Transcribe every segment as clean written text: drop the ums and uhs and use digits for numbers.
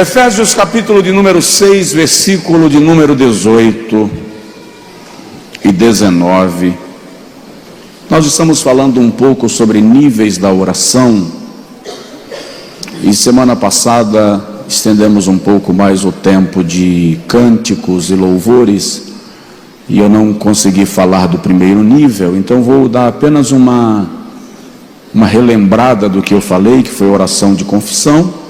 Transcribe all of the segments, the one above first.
Efésios capítulo de número 6, versículo de número 18 e 19. Nós estamos falando um pouco sobre níveis da oração. E semana passada estendemos um pouco mais o tempo de cânticos e louvores. E eu não consegui falar do primeiro nível, então vou dar apenas uma relembrada do que eu falei, que foi oração de confissão.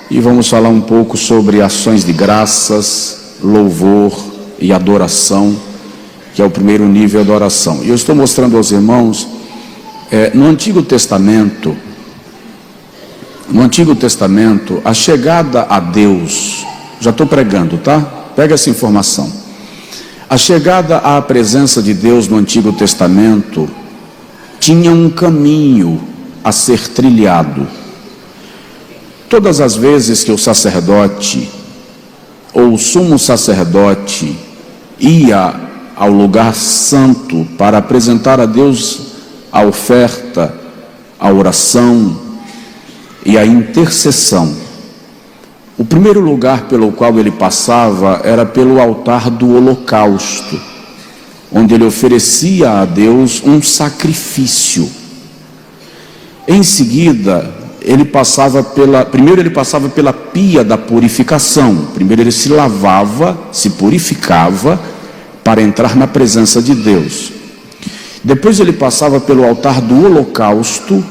E vamos falar um pouco sobre ações de graças, louvor e adoração, que é o primeiro nível da oração. E eu estou mostrando aos irmãos, no Antigo Testamento, a chegada a Deus, já estou pregando, tá? Pega essa informação. A chegada à presença de Deus no Antigo Testamento tinha um caminho a ser trilhado. Todas as vezes que o sacerdote ou o sumo sacerdote ia ao lugar santo para apresentar a Deus a oferta, a oração e a intercessão, o primeiro lugar pelo qual ele passava era pelo altar do holocausto, onde ele oferecia a Deus um sacrifício. Em seguida, primeiro ele passava pela pia da purificação. Primeiro ele se lavava, se purificava para entrar na presença de Deus. Depois ele passava pelo altar do holocausto,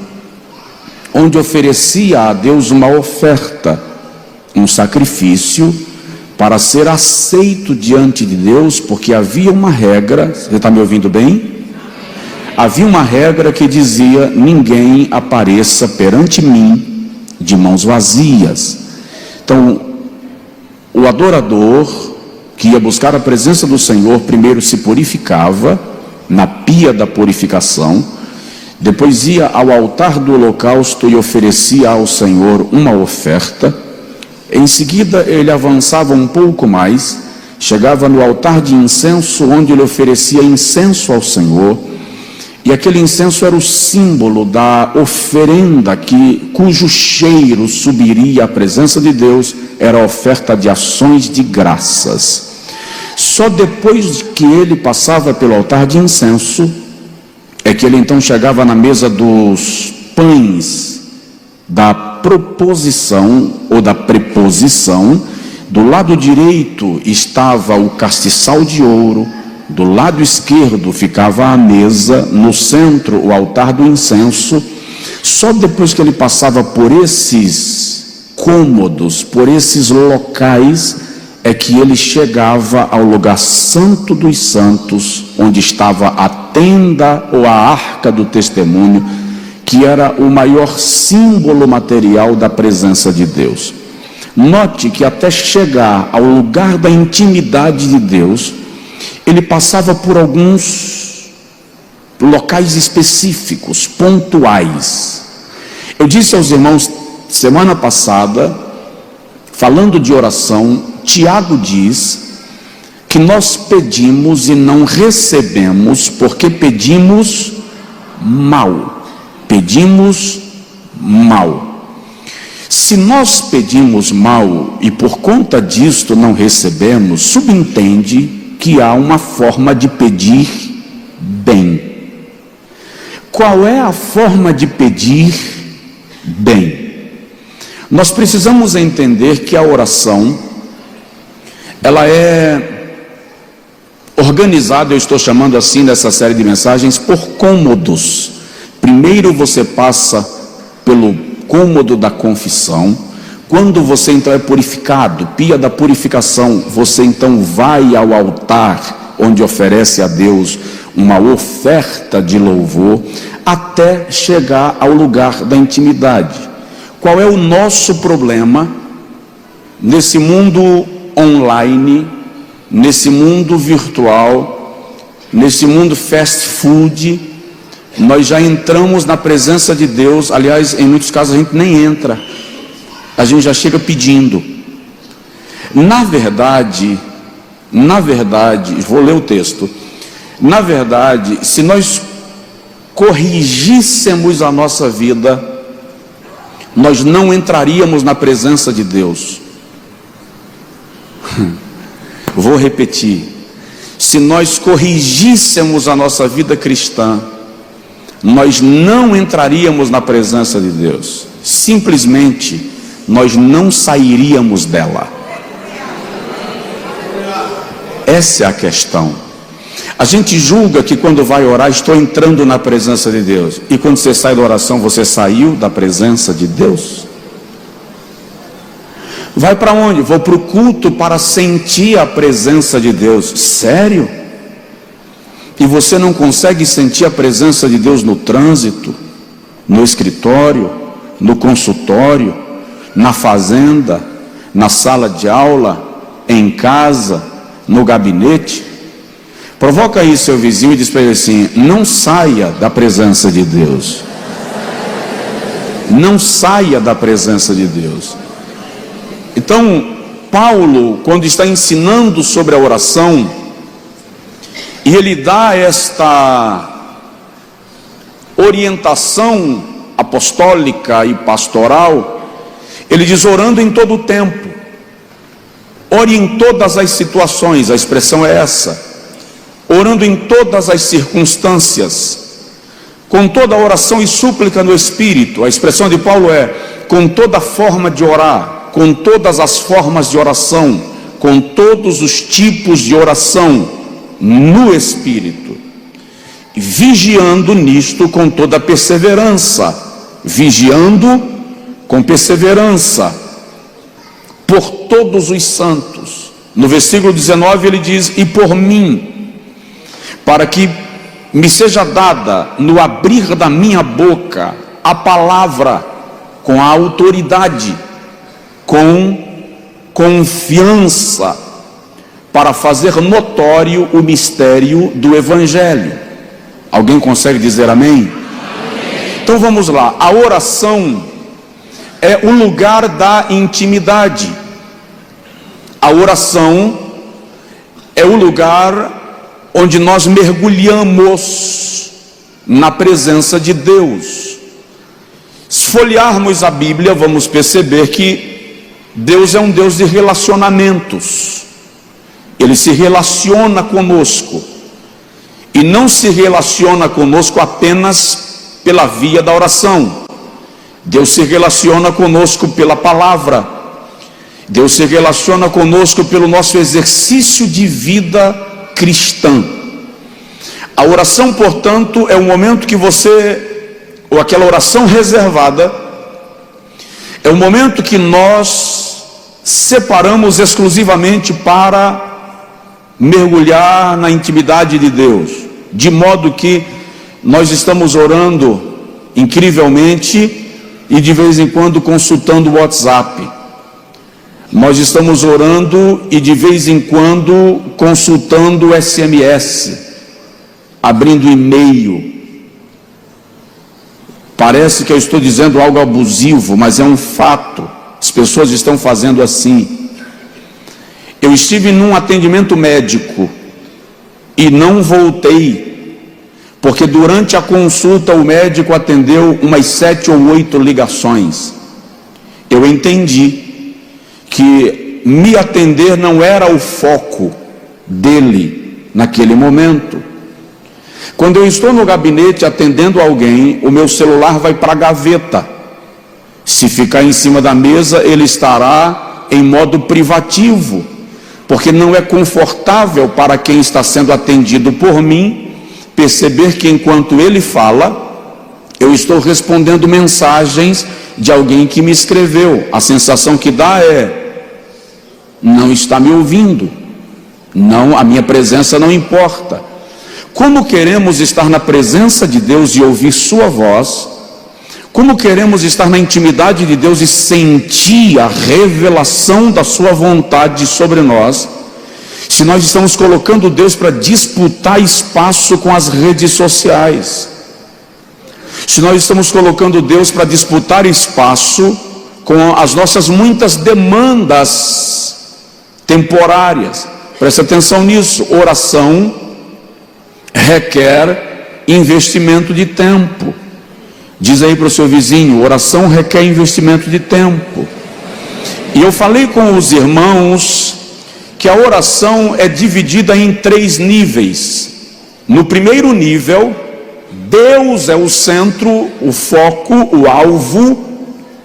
onde oferecia a Deus uma oferta, um sacrifício, para ser aceito diante de Deus, porque havia uma regra. Você está me ouvindo bem? Havia uma regra que dizia: ninguém apareça perante mim de mãos vazias. Então, o adorador que ia buscar a presença do Senhor, primeiro se purificava na pia da purificação, depois ia ao altar do holocausto e oferecia ao Senhor uma oferta. Em seguida ele avançava um pouco mais, chegava no altar de incenso, onde ele oferecia incenso ao Senhor. E aquele incenso era o símbolo da oferenda cujo cheiro subiria à presença de Deus, era a oferta de ações de graças. Só depois que ele passava pelo altar de incenso, é que ele então chegava na mesa dos pães da proposição ou da preposição. Do lado direito estava o castiçal de ouro, do lado esquerdo ficava a mesa, no centro o altar do incenso. Só depois que ele passava por esses cômodos, por esses locais, é que ele chegava ao lugar santo dos santos, onde estava a tenda ou a arca do testemunho, que era o maior símbolo material da presença de Deus. Note que até chegar ao lugar da intimidade de Deus, ele passava por alguns locais específicos, pontuais. Eu disse aos irmãos semana passada, falando de oração, Tiago diz que nós pedimos e não recebemos porque pedimos mal. Pedimos mal. Se nós pedimos mal e por conta disto não recebemos, subentende que há uma forma de pedir bem. Qual é a forma de pedir bem? Nós precisamos entender que a oração, ela é organizada, eu estou chamando assim nessa série de mensagens, por cômodos. Primeiro você passa pelo cômodo da confissão. Quando você então é purificado, pia da purificação, você então vai ao altar, onde oferece a Deus uma oferta de louvor, até chegar ao lugar da intimidade. Qual é o nosso problema nesse mundo online, nesse mundo virtual, nesse mundo fast food? Nós já entramos na presença de Deus, aliás, em muitos casos a gente nem entra, a gente já chega pedindo. Na verdade, vou ler o texto. Na verdade, se nós corrigíssemos a nossa vida, nós não entraríamos na presença de Deus. Vou repetir. Se nós corrigíssemos a nossa vida cristã, nós não entraríamos na presença de Deus. Simplesmente, nós não sairíamos dela. Essa é a questão. A gente julga que quando vai orar, estou entrando na presença de Deus. E quando você sai da oração, você saiu da presença de Deus? Vai para onde? Vou para o culto para sentir a presença de Deus. Sério? E você não consegue sentir a presença de Deus no trânsito, no escritório, no consultório, na fazenda, na sala de aula, em casa, no gabinete? Provoca aí seu vizinho e diz para ele assim: não saia da presença de Deus. Não saia da presença de Deus. Então, Paulo, quando está ensinando sobre a oração, e ele dá esta orientação apostólica e pastoral, ele diz: orando em todo o tempo, ore em todas as situações. A expressão é essa: orando em todas as circunstâncias, com toda oração e súplica no Espírito. A expressão de Paulo é: com toda forma de orar, com todas as formas de oração, com todos os tipos de oração no Espírito, vigiando nisto com toda perseverança, vigiando com perseverança por todos os santos. No versículo 19 ele diz: e por mim, para que me seja dada no abrir da minha boca a palavra com a autoridade, com confiança, para fazer notório o mistério do Evangelho. Alguém consegue dizer amém? Amém. Então vamos lá. A oração é o lugar da intimidade. A oração é o lugar onde nós mergulhamos na presença de Deus. Se folhearmos a Bíblia, vamos perceber que Deus é um Deus de relacionamentos. Ele se relaciona conosco, e não se relaciona conosco apenas pela via da oração. Deus se relaciona conosco pela palavra. Deus se relaciona conosco pelo nosso exercício de vida cristã. A oração, portanto, é o momento que você, ou aquela oração reservada, é o momento que nós separamos exclusivamente para mergulhar na intimidade de Deus, de modo que nós estamos orando incrivelmente e de vez em quando consultando o WhatsApp. Nós estamos orando e de vez em quando consultando o SMS, abrindo e-mail. Parece que eu estou dizendo algo abusivo, mas é um fato. As pessoas estão fazendo assim. Eu estive num atendimento médico e não voltei, porque durante a consulta o médico atendeu umas 7 ou 8 ligações. Eu entendi que me atender não era o foco dele naquele momento. Quando eu estou no gabinete atendendo alguém, o meu celular vai para a gaveta. Se ficar em cima da mesa, ele estará em modo privativo, porque não é confortável para quem está sendo atendido por mim perceber que enquanto ele fala, eu estou respondendo mensagens de alguém que me escreveu. A sensação que dá é: não está me ouvindo, não, a minha presença não importa. Como queremos estar na presença de Deus e ouvir sua voz, como queremos estar na intimidade de Deus e sentir a revelação da sua vontade sobre nós, se nós estamos colocando Deus para disputar espaço com as redes sociais, se nós estamos colocando Deus para disputar espaço com as nossas muitas demandas temporárias? Preste atenção nisso. Oração requer investimento de tempo. Diz aí para o seu vizinho: oração requer investimento de tempo. E eu falei com os irmãos que a oração é dividida em 3 níveis. No primeiro nível, Deus é o centro, o foco, o alvo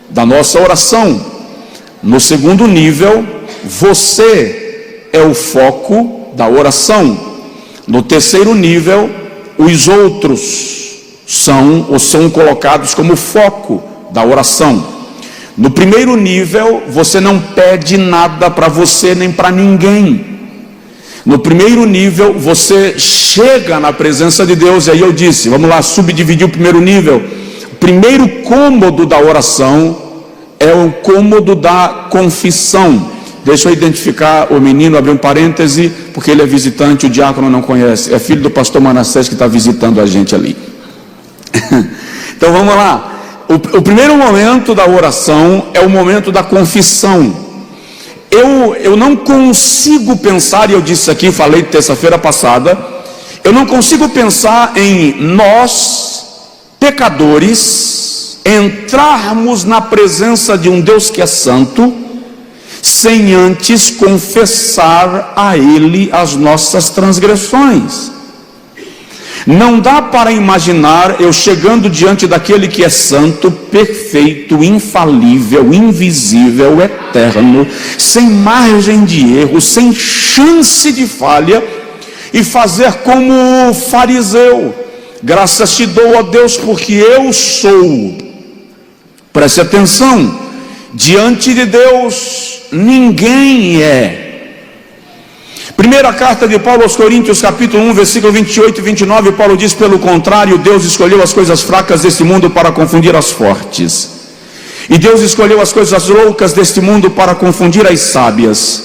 da nossa oração. No segundo nível, você é o foco da oração. No terceiro nível, os outros são colocados como foco da oração. No primeiro nível, você não pede nada para você nem para ninguém. No primeiro nível, você chega na presença de Deus. E aí eu disse, vamos lá, subdividir o primeiro nível. O primeiro cômodo da oração é o cômodo da confissão. Deixa eu identificar o menino, abrir um parêntese, porque ele é visitante, o diácono não conhece. É filho do pastor Manassés que está visitando a gente ali. Então vamos lá. O primeiro momento da oração é o momento da confissão. Eu não consigo pensar, e eu disse aqui, falei terça-feira passada, eu não consigo pensar em nós, pecadores, entrarmos na presença de um Deus que é santo, sem antes confessar a Ele as nossas transgressões. Não dá para imaginar eu chegando diante daquele que é santo, perfeito, infalível, invisível, eterno, sem margem de erro, sem chance de falha, e fazer como o fariseu: graças te dou, ó Deus, porque eu sou. Preste atenção, diante de Deus ninguém é. Primeira carta de Paulo aos Coríntios, capítulo 1, versículo 28 e 29, Paulo diz: pelo contrário, Deus escolheu as coisas fracas deste mundo para confundir as fortes, e Deus escolheu as coisas loucas deste mundo para confundir as sábias,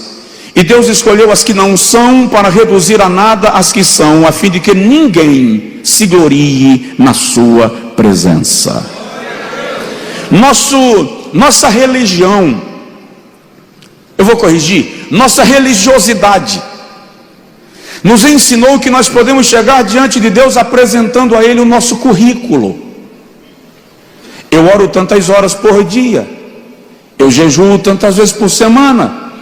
e Deus escolheu as que não são para reduzir a nada as que são, a fim de que ninguém se glorie na sua presença. Nossa religião, eu vou corrigir, nossa religiosidade nos ensinou que nós podemos chegar diante de Deus apresentando a Ele o nosso currículo. Eu oro tantas horas por dia, eu jejuo tantas vezes por semana,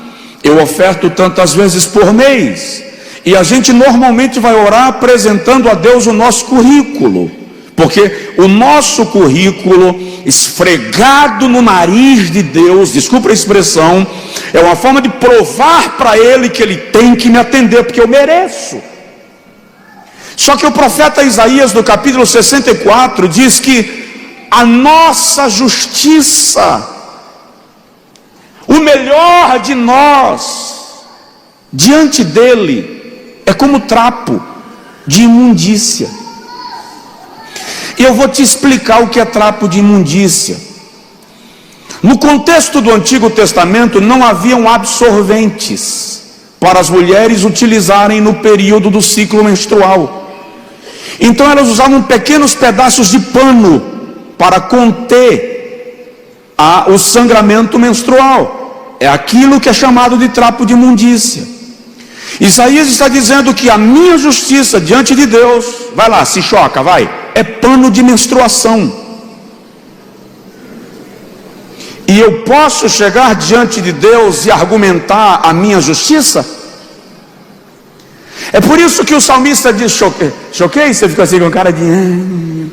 eu oferto tantas vezes por mês, e a gente normalmente vai orar apresentando a Deus o nosso currículo, porque o nosso currículo esfregado no nariz de Deus, desculpa a expressão, é uma forma de provar para Ele que Ele tem que me atender, porque eu mereço. Só que o profeta Isaías, no capítulo 64, diz que a nossa justiça, o melhor de nós, diante dele, é como trapo de imundícia. E eu vou te explicar o que é trapo de imundícia. No contexto do Antigo Testamento não haviam absorventes para as mulheres utilizarem no período do ciclo menstrual. Então elas usavam pequenos pedaços de pano para conter o sangramento menstrual. É aquilo que é chamado de trapo de imundícia. Isaías está dizendo que a minha justiça diante de Deus, vai lá, se choca, vai, é pano de menstruação. E eu posso chegar diante de Deus e argumentar a minha justiça? É por isso que o salmista diz: choquei? Você fica assim com cara de...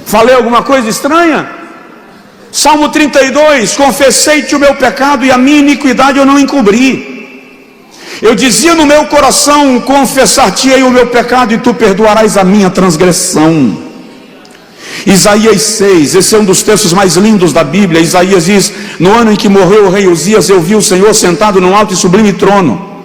Falei alguma coisa estranha? Salmo 32, confessei-te o meu pecado e a minha iniquidade eu não encobri. Eu dizia no meu coração: confessar-te-ei o meu pecado e tu perdoarás a minha transgressão. Isaías 6, esse é um dos textos mais lindos da Bíblia. Isaías diz: no ano em que morreu o rei Uzias, eu vi o Senhor sentado num alto e sublime trono,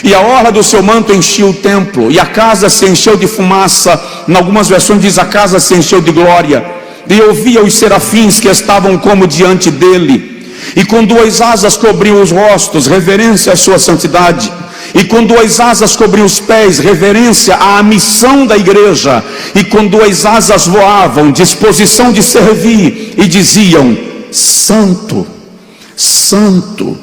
e a orla do seu manto enchia o templo, e a casa se encheu de fumaça. Em algumas versões diz: a casa se encheu de glória. E eu via os serafins que estavam como diante dele, e com 2 asas cobriam os rostos, reverência à sua santidade, e com 2 asas cobriam os pés, reverência à missão da igreja, e com 2 asas voavam, disposição de servir, e diziam: santo, santo,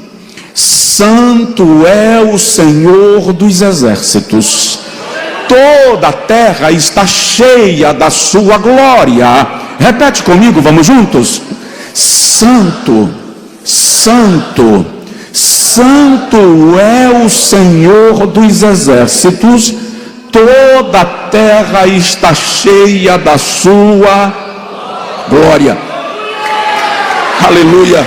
santo é o Senhor dos exércitos, toda a terra está cheia da sua glória. Repete comigo, vamos juntos: santo, santo, santo é o Senhor dos exércitos, toda a terra está cheia da sua glória. Aleluia.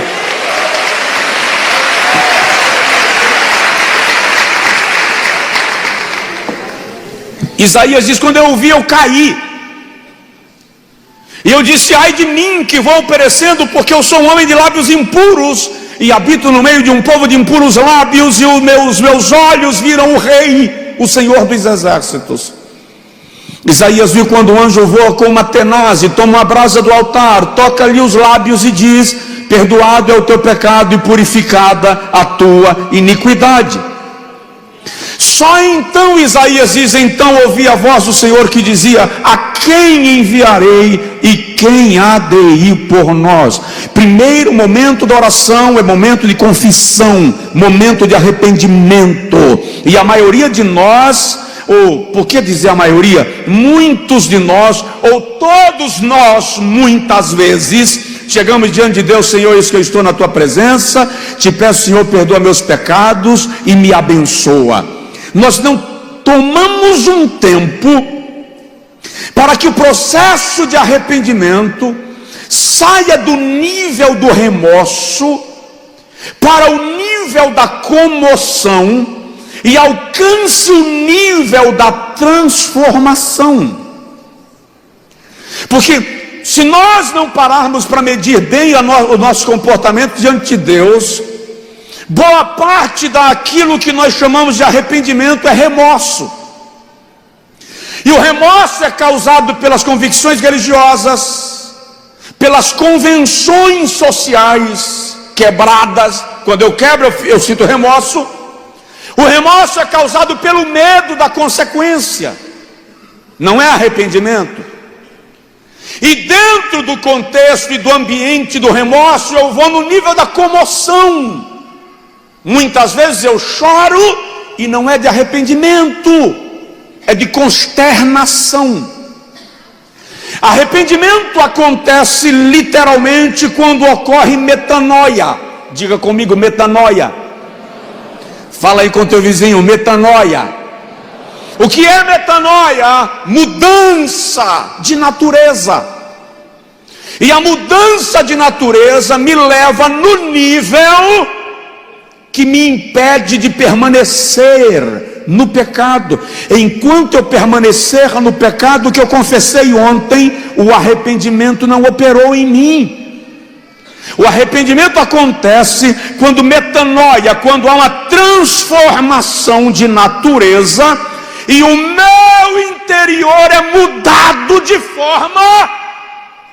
Isaías diz: quando eu ouvi, eu caí. E eu disse: ai de mim, que vou perecendo, porque eu sou um homem de lábios impuros, e habito no meio de um povo de impuros lábios, e os meus olhos viram o Rei, o Senhor dos exércitos. Isaías viu quando o anjo voa com uma tenaz e toma uma brasa do altar, toca-lhe os lábios e diz: perdoado é o teu pecado e purificada a tua iniquidade. Só então Isaías diz: então ouvi a voz do Senhor que dizia: a quem enviarei e quem há de ir por nós? Primeiro momento da oração é momento de confissão, momento de arrependimento. E a maioria de nós, ou por que dizer a maioria? Muitos de nós, ou todos nós, muitas vezes chegamos diante de Deus: Senhor, eis que eu estou na tua presença, te peço, Senhor, perdoa meus pecados e me abençoa. Nós não tomamos um tempo para que o processo de arrependimento saia do nível do remorso para o nível da comoção e alcance o nível da transformação. Porque se nós não pararmos para medir bem o nosso comportamento diante de Deus, boa parte daquilo que nós chamamos de arrependimento é remorso. E o remorso é causado pelas convicções religiosas, pelas convenções sociais quebradas. Quando eu quebro, eu sinto remorso. O remorso é causado pelo medo da consequência, não é arrependimento. E dentro do contexto e do ambiente do remorso, eu vou no nível da comoção. Muitas vezes eu choro e não é de arrependimento, é de consternação. Arrependimento acontece literalmente quando ocorre metanoia. Diga comigo, metanoia. Fala aí com teu vizinho, metanoia. O que é metanoia? Mudança de natureza. E a mudança de natureza me leva no nível que me impede de permanecer no pecado. Enquanto eu permanecer no pecado que eu confessei ontem, o arrependimento não operou em mim. O arrependimento acontece quando metanoia, quando há uma transformação de natureza e o meu interior é mudado de forma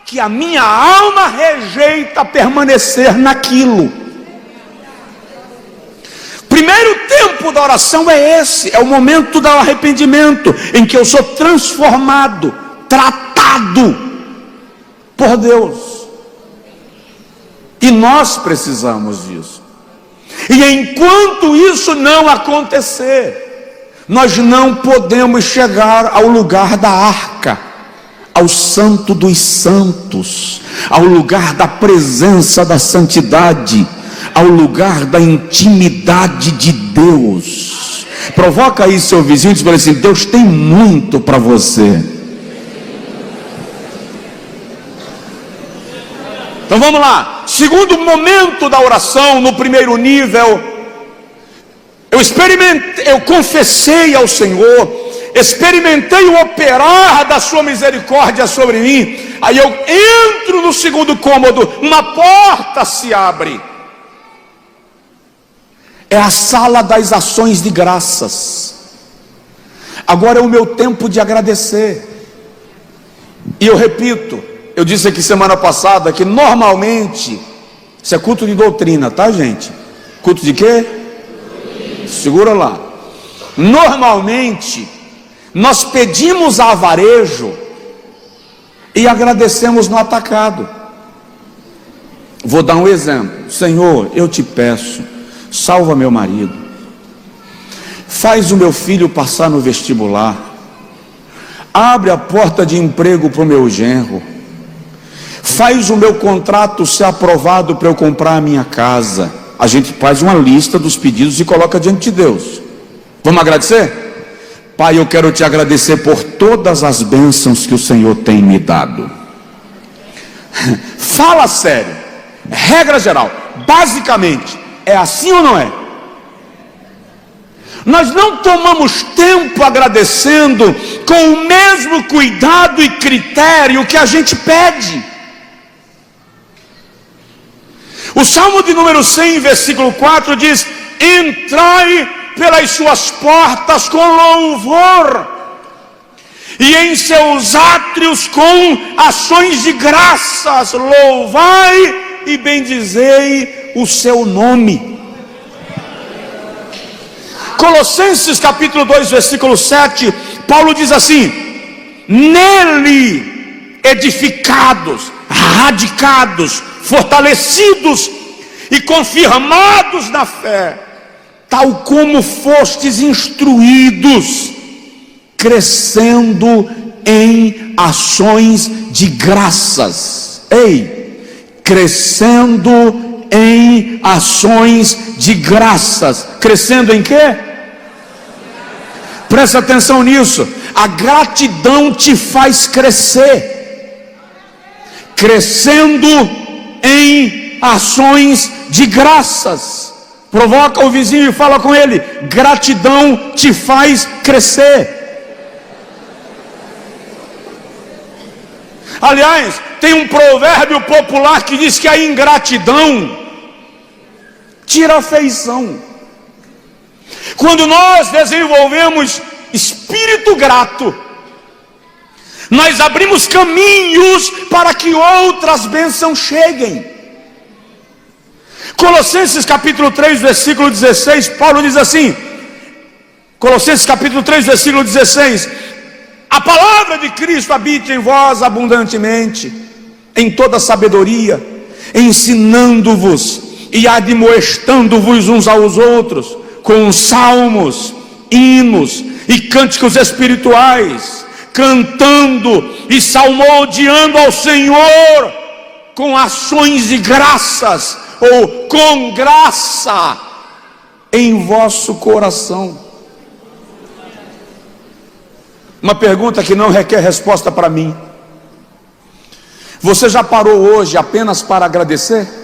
que a minha alma rejeita permanecer naquilo. Primeiro tempo da oração é esse, é o momento do arrependimento, em que eu sou transformado, tratado por Deus. E nós precisamos disso. E enquanto isso não acontecer, nós não podemos chegar ao lugar da arca, ao santo dos santos, ao lugar da presença da santidade, ao lugar da intimidade de Deus. Provoca aí seu vizinho e diz para ele assim: Deus tem muito para você. Então vamos lá. Segundo momento da oração, no primeiro nível, eu confessei ao Senhor, experimentei o operar da sua misericórdia sobre mim. Aí eu entro no segundo cômodo, uma porta se abre. É a sala das ações de graças. Agora é o meu tempo de agradecer. E eu repito, eu disse aqui semana passada que normalmente, isso é culto de doutrina, tá, gente? Culto de quê? Segura lá. Normalmente, nós pedimos a varejo e agradecemos no atacado. Vou dar um exemplo. Senhor, eu te peço, salva meu marido, faz o meu filho passar no vestibular, abre a porta de emprego para o meu genro, faz o meu contrato ser aprovado para eu comprar a minha casa. a gente faz uma lista dos pedidos e coloca diante de Deus. Vamos agradecer? Pai, eu quero te agradecer por todas as bênçãos que o Senhor tem me dado. Fala sério, regra geral, basicamente, é assim ou não é? Nós não tomamos tempo agradecendo com o mesmo cuidado e critério que a gente pede. O Salmo de número 100, versículo 4 diz: entrai pelas suas portas com louvor, e em seus átrios com ações de graças, louvai e bendizei o seu nome. Colossenses capítulo 2, versículo 7, Paulo diz assim: nele edificados, radicados, fortalecidos e confirmados na fé, tal como fostes instruídos, crescendo em ações de graças. Ei, crescendo em ações de graças. Crescendo em quê? Presta atenção nisso. A gratidão te faz crescer. Crescendo em ações de graças. Provoca o vizinho e fala com ele: gratidão te faz crescer. Aliás, tem um provérbio popular que diz que a ingratidão tira a feição. Quando nós desenvolvemos espírito grato, nós abrimos caminhos para que outras bênçãos cheguem. Colossenses capítulo 3, versículo 16, Paulo diz assim, Colossenses capítulo 3, versículo 16: a palavra de Cristo habite em vós abundantemente, em toda sabedoria, ensinando-vos e admoestando-vos uns aos outros, com salmos, hinos e cânticos espirituais, cantando e salmodiando ao Senhor com ações de graças, ou com graça em vosso coração. Uma pergunta que não requer resposta para mim: você já parou hoje apenas para agradecer?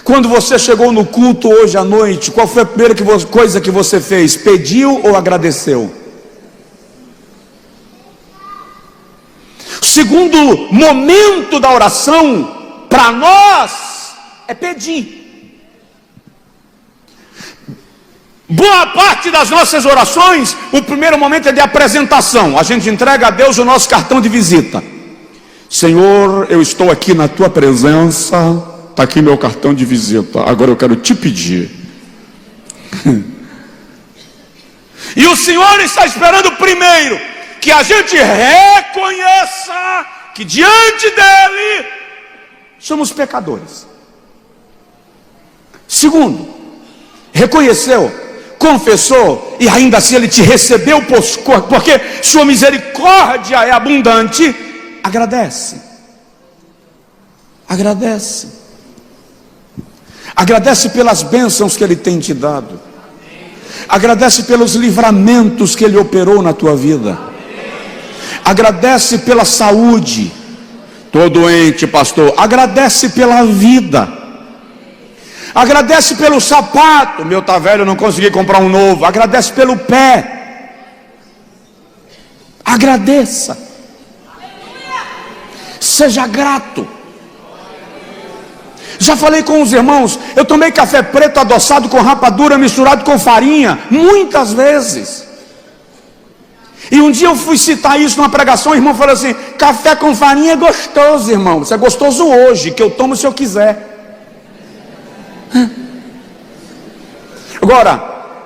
Quando você chegou no culto hoje à noite, qual foi a primeira coisa que você fez? Pediu ou agradeceu? O segundo momento da oração para nós é pedir. Boa parte das nossas orações, o primeiro momento é de apresentação. A gente entrega a Deus o nosso cartão de visita. Senhor, eu estou aqui na tua presença, está aqui meu cartão de visita, agora eu quero te pedir. E o Senhor está esperando primeiro que a gente reconheça que diante dele somos pecadores. Segundo, reconheceu, confessou, e ainda assim ele te recebeu, porque sua misericórdia é abundante. Agradece. Agradece. Agradece pelas bênçãos que ele tem te dado. Agradece pelos livramentos que ele operou na tua vida. Agradece pela saúde. Tô doente, pastor. Agradece pela vida. Agradece pelo sapato. Meu tá velho, não consegui comprar um novo. Agradece pelo pé. Agradeça. Seja grato. Já falei com os irmãos, eu tomei café preto adoçado com rapadura misturado com farinha, muitas vezes. E um dia eu fui citar isso numa pregação, o irmão falou assim: café com farinha é gostoso, irmão. Isso é gostoso hoje, que eu tomo se eu quiser. Agora,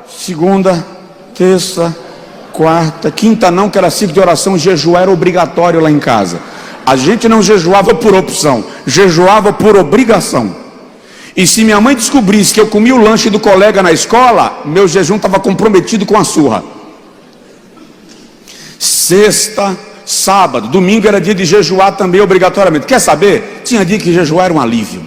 segunda, terça, quarta, quinta não, que era ciclo de oração, jejuar era obrigatório lá em casa. A gente não jejuava por opção, jejuava por obrigação. E se minha mãe descobrisse que eu comia o lanche do colega na escola, meu jejum estava comprometido com a surra. Sexta, sábado, domingo era dia de jejuar também obrigatoriamente. Quer saber? Tinha dia que jejuar era um alívio.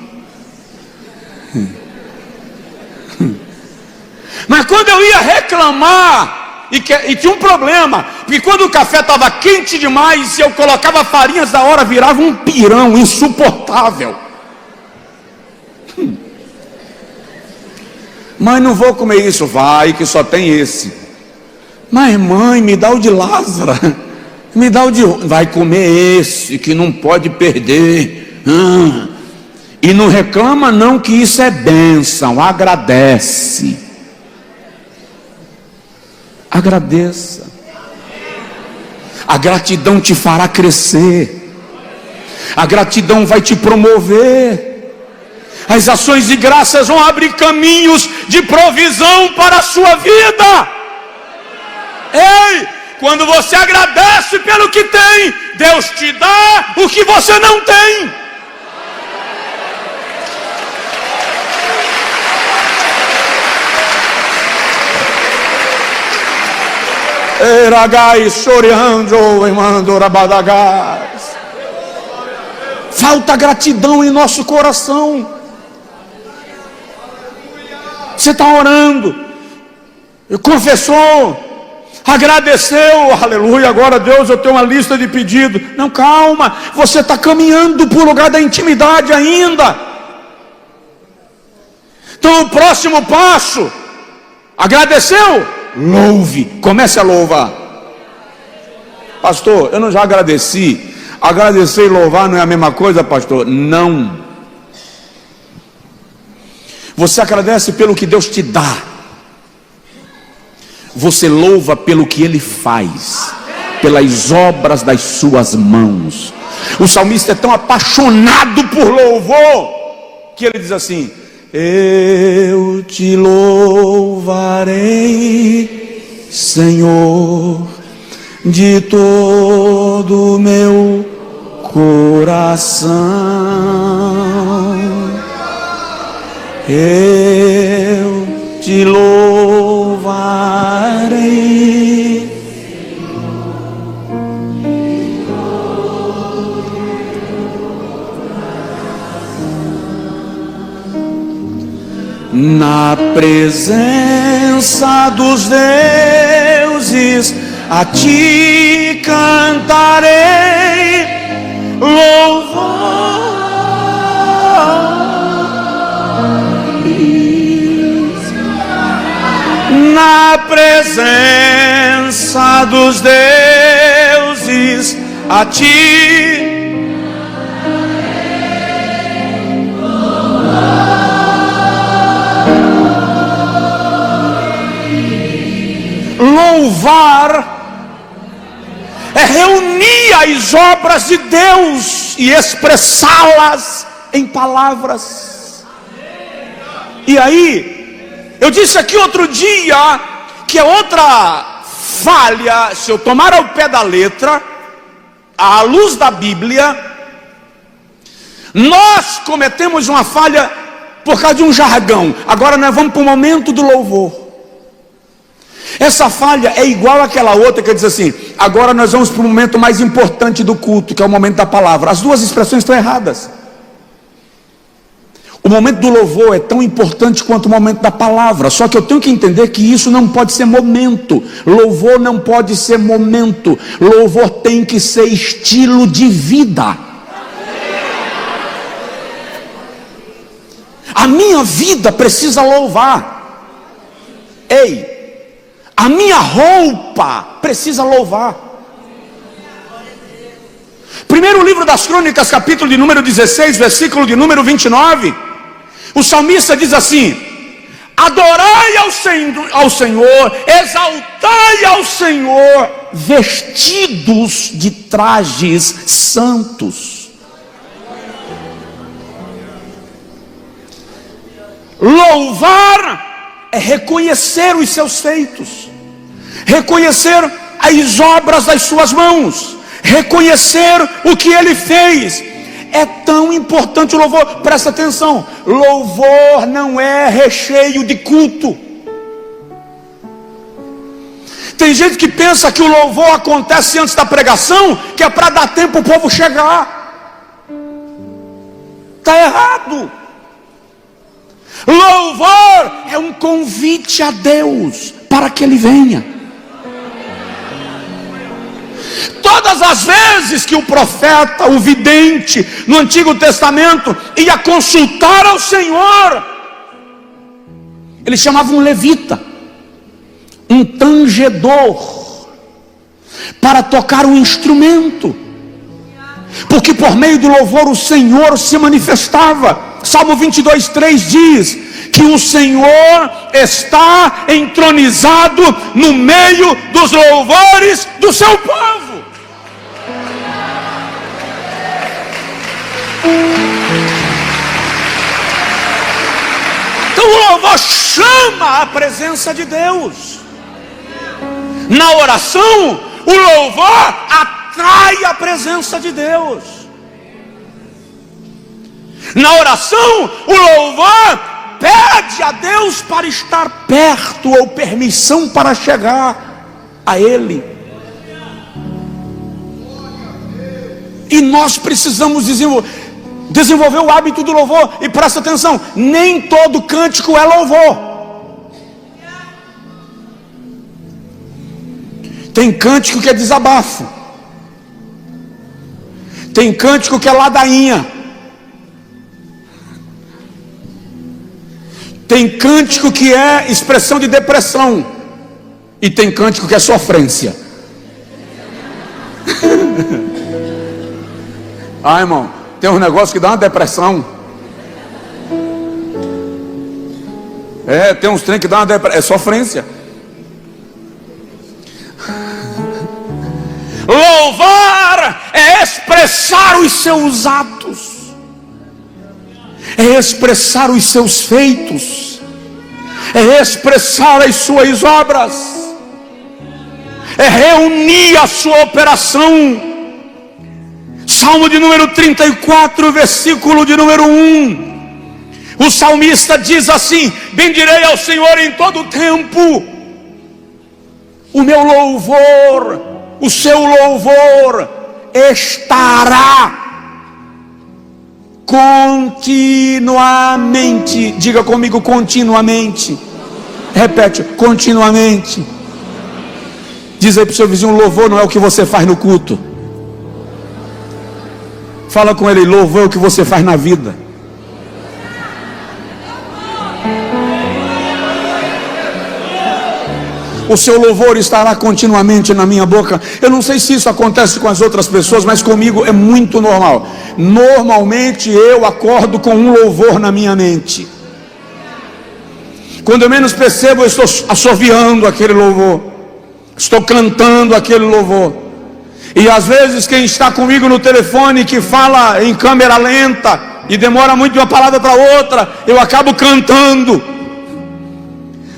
Mas quando eu ia reclamar, e tinha um problema, porque quando o café estava quente demais, e eu colocava farinhas da hora, virava um pirão insuportável. Mãe, não vou comer isso. Vai, que só tem esse. Mas mãe, me dá o de Lázaro. Me dá o de... Vai comer esse, que não pode perder. E não reclama não, que isso é bênção. Agradece. Agradeça. A gratidão te fará crescer. A gratidão vai te promover. As ações de graças vão abrir caminhos de provisão para a sua vida. Ei, quando você agradece pelo que tem, Deus te dá o que você não tem. Falta gratidão em nosso coração. Você está orando, confessou, agradeceu, aleluia, agora Deus, eu tenho uma lista de pedidos. Não, calma, você está caminhando para o lugar da intimidade ainda. Então o próximo passo, agradeceu, louve, comece a louvar. Pastor, eu não já agradeci. Agradecer e louvar não é a mesma coisa, pastor? Não. Você agradece pelo que Deus te dá. Você louva pelo que Ele faz, pelas obras das suas mãos. O salmista é tão apaixonado por louvor que ele diz assim: eu te louvarei, Senhor, de todo o meu coração. Eu te louvarei. Na presença dos deuses, a ti cantarei louvor. Na presença dos deuses, a ti louvar é reunir as obras de Deus e expressá-las em palavras. E aí, eu disse aqui outro dia que é outra falha, se eu tomar ao pé da letra, à luz da Bíblia, nós cometemos uma falha por causa de um jargão. Agora nós vamos para o momento do louvor. Essa falha é igual àquela outra que diz assim: agora nós vamos para o momento mais importante do culto, que é o momento da palavra. As duas expressões estão erradas. O momento do louvor é tão importante quanto o momento da palavra. Só que eu tenho que entender que isso não pode ser momento. Louvor não pode ser momento. Louvor tem que ser estilo de vida. A minha vida precisa louvar. Ei, a minha roupa precisa louvar. Primeiro livro das Crônicas, capítulo de número 16, versículo de número 29. O salmista diz assim: adorai ao Senhor, exaltai ao Senhor, vestidos de trajes santos. Louvar é reconhecer os seus feitos, reconhecer as obras das suas mãos, reconhecer o que Ele fez. É tão importante o louvor. Presta atenção, louvor não é recheio de culto. Tem gente que pensa que o louvor acontece antes da pregação, que é para dar tempo o povo chegar. Está errado. Louvor é um convite a Deus para que Ele venha. Todas as vezes que o profeta, o vidente, no Antigo Testamento, ia consultar ao Senhor, ele chamava um levita, um tangedor, para tocar um instrumento, porque por meio do louvor o Senhor se manifestava. Salmo 22:3 diz que o Senhor está entronizado no meio dos louvores do seu povo. Então o louvor chama a presença de Deus. Na oração, o louvor atrai a presença de Deus. Na oração, o louvor pede a Deus para estar perto, ou permissão para chegar a Ele. E nós precisamos desenvolver o hábito do louvor. E presta atenção, nem todo cântico é louvor. Tem cântico que é desabafo, tem cântico que é ladainha, tem cântico que é expressão de depressão, e tem cântico que é sofrência. Ah, irmão, tem um negócio que dá uma depressão. Tem uns trem que dá uma depressão, é sofrência. Louvar é expressar os seus atos, é expressar os seus feitos, é expressar as suas obras, é reunir a sua operação. Salmo de número 34, versículo de número 1. O salmista diz assim: bendirei ao Senhor em todo o tempo. O meu louvor, o seu louvor estará continuamente. Diga comigo, continuamente. Repete, continuamente. Diz aí para o seu vizinho: louvor não é o que você faz no culto. Fala com ele: louvor é o que você faz na vida. O seu louvor estará continuamente na minha boca. Eu não sei se isso acontece com as outras pessoas, mas comigo é muito normal. Normalmente eu acordo com um louvor na minha mente. Quando eu menos percebo, eu estou assoviando aquele louvor, estou cantando aquele louvor. E às vezes quem está comigo no telefone, que fala em câmera lenta e demora muito de uma palavra para outra, eu acabo cantando.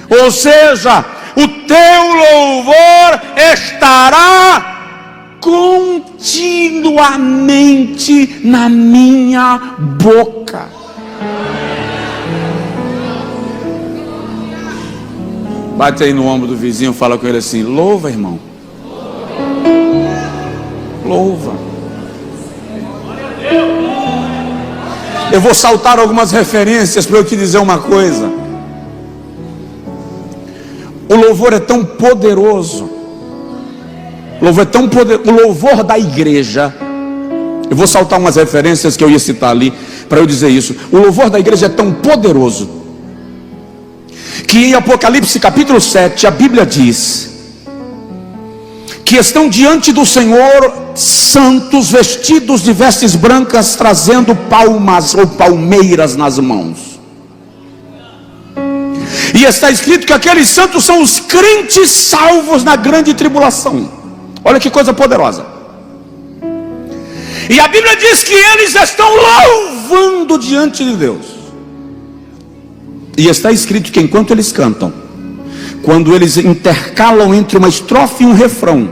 Ou seja, o teu louvor estará continuamente na minha boca. Bate aí no ombro do vizinho, fala com ele assim: louva, irmão. Louva. Eu vou saltar algumas referências para eu te dizer uma coisa. O louvor é tão poderoso. O louvor é tão poderoso. O louvor da igreja. Eu vou saltar umas referências que eu ia citar ali para eu dizer isso. O louvor da igreja é tão poderoso que em Apocalipse capítulo 7 a Bíblia diz que estão diante do Senhor santos vestidos de vestes brancas, trazendo palmas ou palmeiras nas mãos. E está escrito que aqueles santos são os crentes salvos na grande tribulação. Olha que coisa poderosa. E a Bíblia diz que eles estão louvando diante de Deus. E está escrito que enquanto eles cantam, quando eles intercalam entre uma estrofe e um refrão,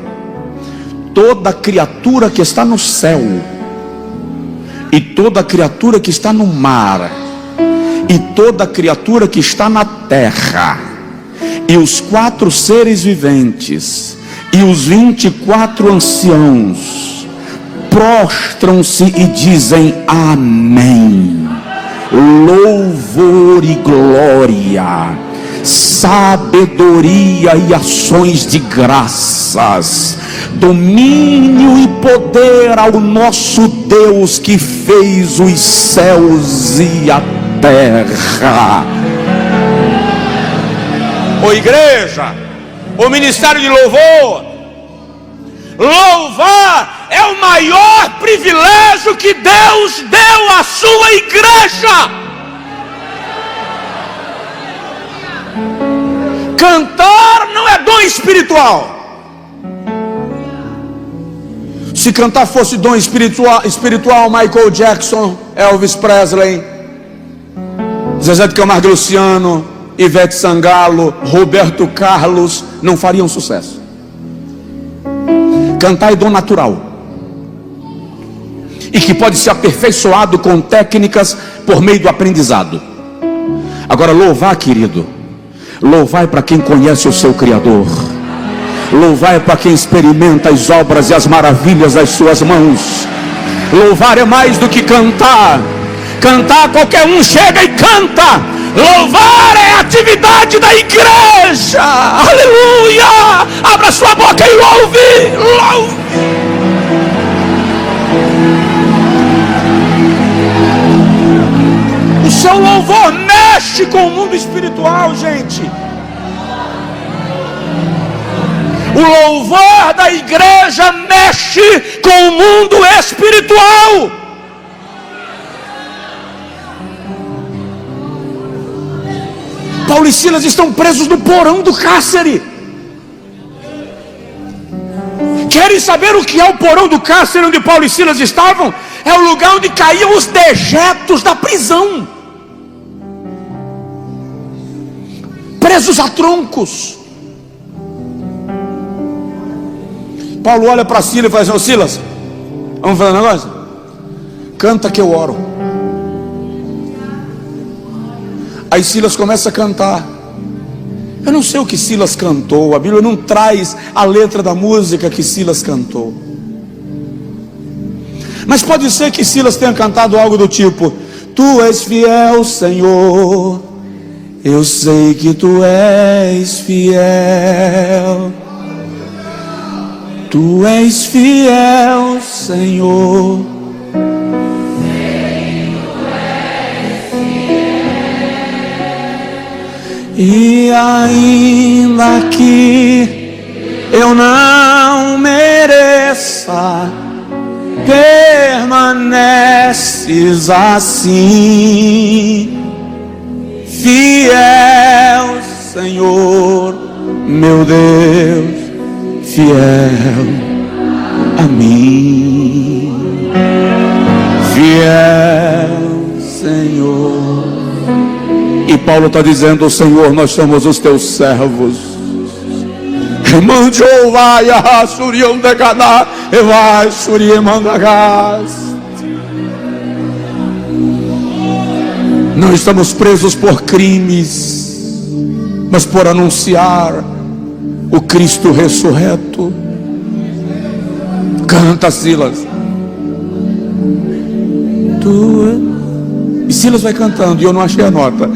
toda criatura que está no céu, e toda criatura que está no mar, e toda criatura que está na terra, E os 4 seres viventes e os 24 anciãos prostram-se e dizem amém. Louvor e glória, sabedoria e ações de graças, domínio e poder ao nosso Deus que fez os céus e a terra. Ô igreja, o ministério de louvor, louvar é o maior privilégio que Deus deu à sua igreja. Cantar não é dom espiritual. Se cantar fosse dom espiritual, Michael Jackson, Elvis Presley, Zezé de Camargo e Luciano, Ivete Sangalo, Roberto Carlos não fariam sucesso. Cantar é dom natural, e que pode ser aperfeiçoado com técnicas por meio do aprendizado. Agora, louvar, querido, louvar é para quem conhece o seu Criador. Louvar é para quem experimenta as obras e as maravilhas das suas mãos. Louvar é mais do que cantar. Cantar qualquer um chega e canta. Louvar é a atividade da igreja. Aleluia! Abra sua boca e louve. Louve. O seu louvor mexe com o mundo espiritual, gente. O louvor da igreja mexe com o mundo espiritual. Paulo e Silas estão presos no porão do cárcere. Querem saber o que é o porão do cárcere onde Paulo e Silas estavam? É o lugar onde caíam os dejetos da prisão, presos a troncos. Paulo olha para Silas e fala assim: ô Silas, vamos fazer um negócio? Canta que eu oro. Aí Silas começa a cantar. Eu não sei o que Silas cantou, a Bíblia não traz a letra da música que Silas cantou, mas pode ser que Silas tenha cantado algo do tipo: Tu és fiel, Senhor, eu sei que Tu és fiel. Tu és fiel, Senhor. E ainda que eu não mereça, permaneces assim. Fiel, Senhor, meu Deus, fiel a mim. Fiel, Senhor. E Paulo está dizendo: Senhor, nós somos os teus servos. Não estamos presos por crimes, mas por anunciar o Cristo ressurreto. Canta, Silas. E Silas vai cantando, e eu não achei a nota.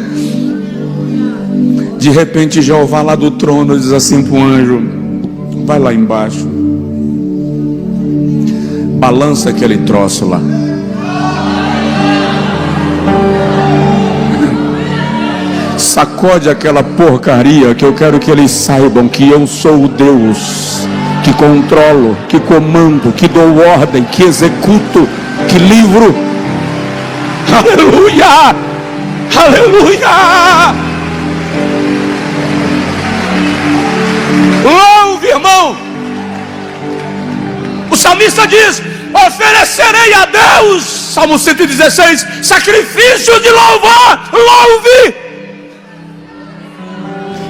De repente Jeová lá do trono diz assim para o anjo: vai lá embaixo, balança aquele troço lá. Sacode aquela porcaria, que eu quero que eles saibam que eu sou o Deus que controlo, que comando, que dou ordem, que executo, que livro. Aleluia! Aleluia! Louve, irmão. O salmista diz: oferecerei a Deus, Salmo 116, sacrifício de louvor. Louve.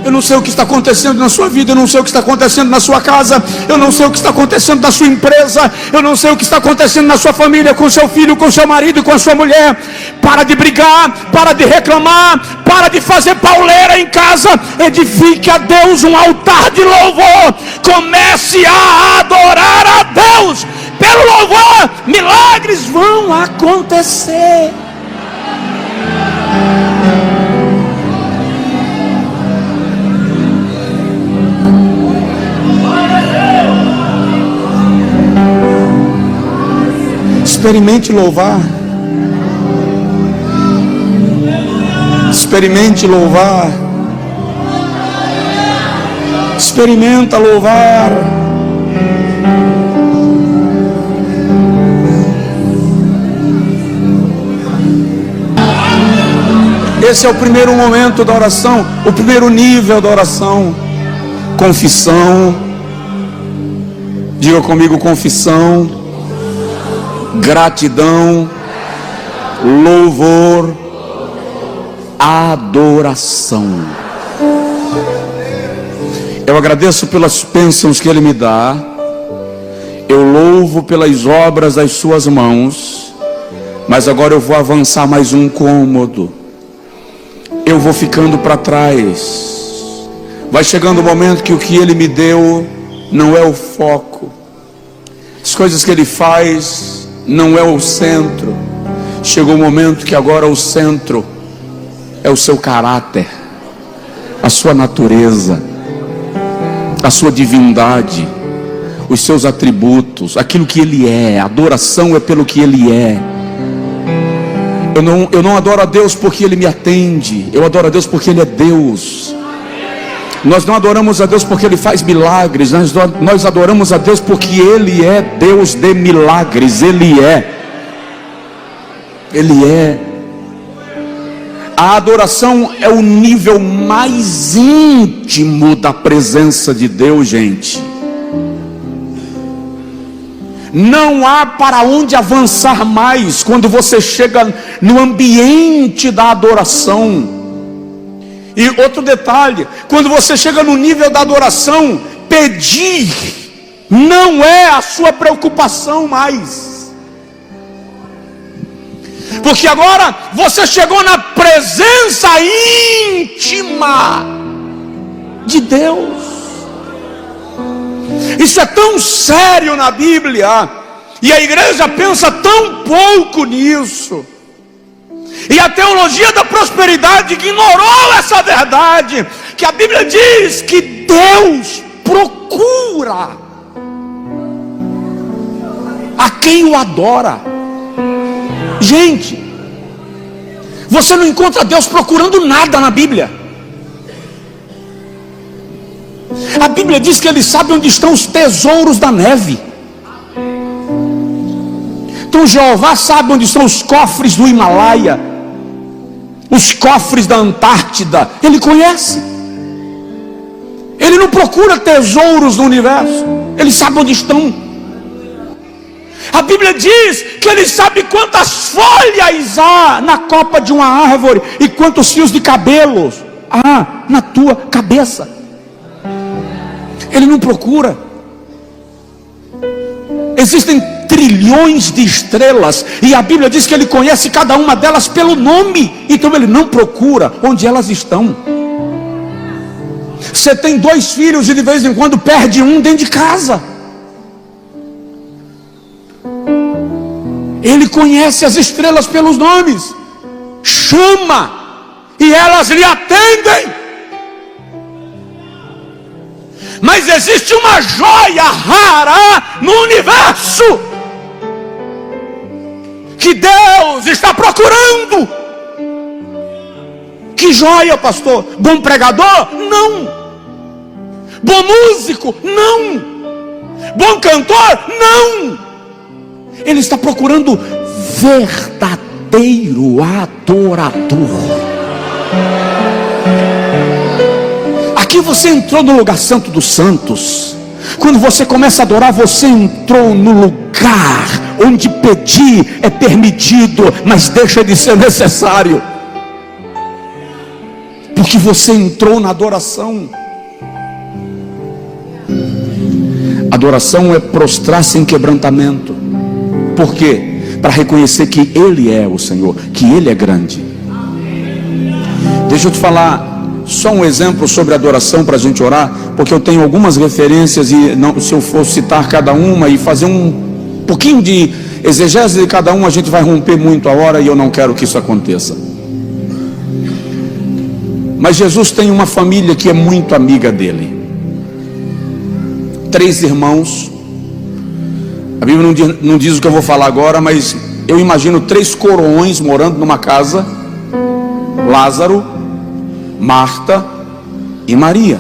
Eu não sei o que está acontecendo na sua vida, eu não sei o que está acontecendo na sua casa, eu não sei o que está acontecendo na sua empresa, eu não sei o que está acontecendo na sua família, com seu filho, com seu marido, com a sua mulher. Para de brigar, para de reclamar, para de fazer pauleira em casa. Edifique a Deus um altar de louvor. Comece a adorar a Deus. Pelo louvor, milagres vão acontecer. Experimente louvar. Experimente louvar. Experimenta louvar. Esse é o primeiro momento da oração, o primeiro nível da oração. Confissão. Diga comigo: confissão, gratidão, louvor, adoração. Eu agradeço pelas bênçãos que Ele me dá. Eu louvo pelas obras das suas mãos. Mas agora eu vou avançar mais um cômodo. Eu vou ficando para trás. Vai chegando o momento que o que Ele me deu não é o foco. As coisas que Ele faz não é o centro. Chegou o momento que agora o centro é o seu caráter, a sua natureza, a sua divindade, os seus atributos, aquilo que Ele é. A adoração é pelo que Ele é. Eu não adoro a Deus porque Ele me atende. Eu adoro a Deus porque Ele é Deus. Nós não adoramos a Deus porque Ele faz milagres. Nós adoramos a Deus porque Ele é Deus de milagres. Ele é. Ele é. A adoração é o nível mais íntimo da presença de Deus, gente. Não há para onde avançar mais quando você chega no ambiente da adoração. E outro detalhe: quando você chega no nível da adoração, pedir não é a sua preocupação mais. Porque agora você chegou na presença íntima de Deus. Isso é tão sério na Bíblia, e a igreja pensa tão pouco nisso. E a teologia da prosperidade ignorou essa verdade, que a Bíblia diz que Deus procura a quem o adora. Gente, você não encontra Deus procurando nada na Bíblia. A Bíblia diz que Ele sabe onde estão os tesouros da neve. Então Jeová sabe onde estão os cofres do Himalaia, os cofres da Antártida. Ele conhece. Ele não procura tesouros no universo. Ele sabe onde estão. A Bíblia diz que Ele sabe quantas folhas há na copa de uma árvore e quantos fios de cabelos há na tua cabeça. Ele não procura. Existem trilhões de estrelas, e a Bíblia diz que Ele conhece cada uma delas pelo nome. Então Ele não procura onde elas estão. Você tem 2 filhos e de vez em quando perde um dentro de casa. Ele conhece as estrelas pelos nomes, chama e elas lhe atendem. Mas existe uma joia rara no universo que Deus está procurando. Que joia, pastor? Bom pregador? Não. Bom músico? Não. Bom cantor? Não. Ele está procurando verdadeiro adorador. Aqui você entrou no lugar santo dos santos. Quando você começa a adorar, você entrou no lugar onde pedir é permitido, mas deixa de ser necessário. porque você entrou na adoração. Adoração é prostrar-se em quebrantamento. Por quê? Para reconhecer que Ele é o Senhor, que Ele é grande. Deixa eu te falar só um exemplo sobre adoração para a gente orar, porque eu tenho algumas referências e não, se eu for citar cada uma e fazer um pouquinho de exegese de cada uma, a gente vai romper muito a hora e eu não quero que isso aconteça. Mas Jesus tem uma família que é muito amiga dele. 3 irmãos. A Bíblia não diz o que eu vou falar agora, mas eu imagino 3 coroões morando numa casa: Lázaro, Marta e Maria.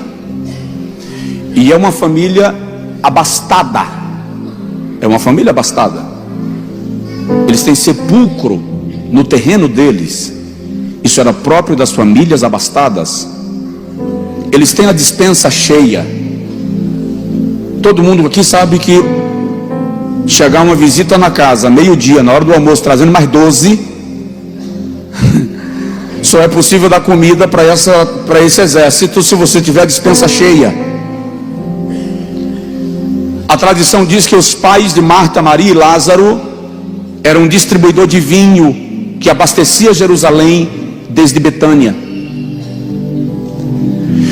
E é uma família abastada. É uma família abastada. Eles têm sepulcro no terreno deles. Isso era próprio das famílias abastadas. Eles têm a despensa cheia. Todo mundo aqui sabe que chegar uma visita na casa, meio-dia, na hora do almoço, trazendo mais 12, só é possível dar comida para esse exército se você tiver a despensa cheia. A tradição diz que os pais de Marta, Maria e Lázaro eram um distribuidor de vinho que abastecia Jerusalém desde Betânia.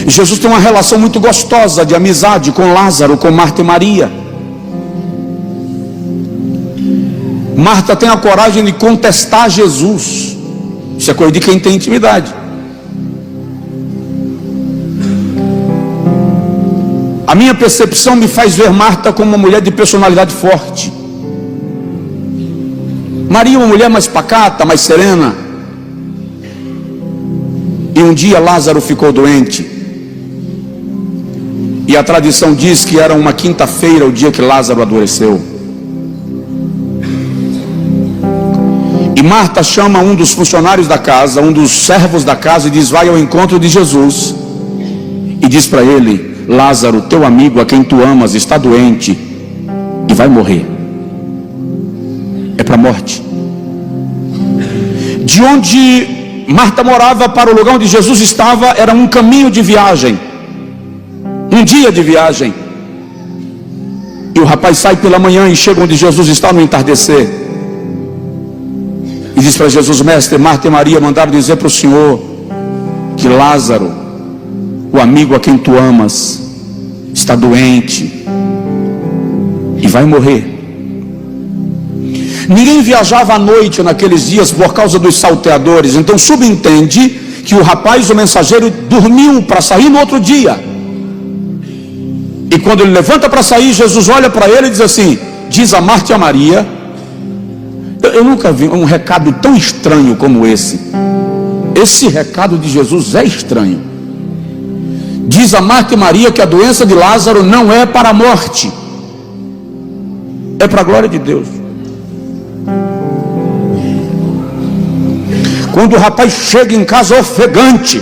Jesus tem uma relação muito gostosa de amizade com Lázaro, com Marta e Maria. Marta tem a coragem de contestar Jesus. Isso é coisa de quem tem intimidade. A minha percepção me faz ver Marta como uma mulher de personalidade forte. Maria uma mulher mais pacata, mais serena. E um dia Lázaro ficou doente. E a tradição diz que era uma quinta-feira o dia que Lázaro adoeceu. E Marta chama um dos funcionários da casa, um dos servos da casa, e diz: vai ao encontro de Jesus e diz para ele: Lázaro, teu amigo a quem tu amas, está doente e vai morrer. É para a morte. De onde Marta morava para o lugar onde Jesus estava era um caminho de viagem, um dia de viagem. E o rapaz sai pela manhã e chega onde Jesus está no entardecer e diz para Jesus: mestre, Marta e Maria mandaram dizer para o Senhor que Lázaro, o amigo a quem tu amas, está doente e vai morrer. Ninguém viajava à noite naqueles dias por causa dos salteadores. Então subentende que o rapaz, o mensageiro, dormiu para sair no outro dia. E quando ele levanta para sair, Jesus olha para ele e diz assim: diz a Marta e a Maria. Eu nunca vi um recado tão estranho como esse. Esse recado de Jesus é estranho. Diz a Marta e Maria que a doença de Lázaro não é para a morte, é para a glória de Deus. Quando o rapaz chega em casa ofegante,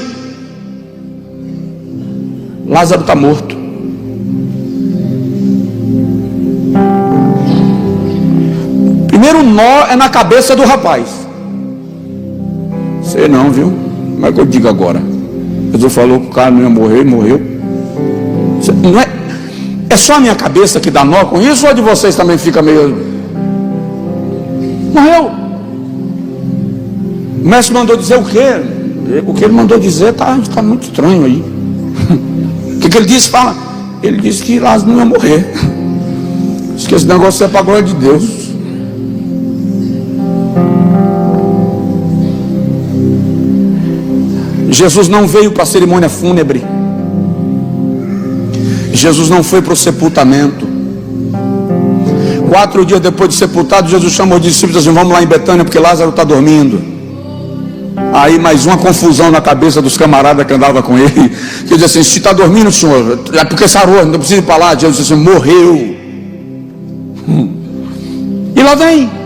Lázaro está morto. Primeiro nó é na cabeça do rapaz. Sei não, viu? Como é que eu digo agora? Jesus falou que o cara não ia morrer, morreu. Não é, é só a minha cabeça que dá nó com isso, ou a de vocês também fica meio... Morreu. O mestre mandou dizer o quê? O que ele mandou dizer está muito estranho aí. O que ele disse? Fala. Ele disse que Lázaro não ia morrer. Diz que esse negócio é para a glória de Deus. Jesus não veio para a cerimônia fúnebre. Jesus não foi para o sepultamento. 4 dias depois de sepultado, Jesus chamou os discípulos e disse assim: vamos lá em Betânia, porque Lázaro está dormindo. Aí mais uma confusão na cabeça dos camaradas que andavam com ele, que diz assim: se está dormindo, senhor, é porque sarou, não precisa ir para lá. Jesus disse assim: morreu. E lá vem.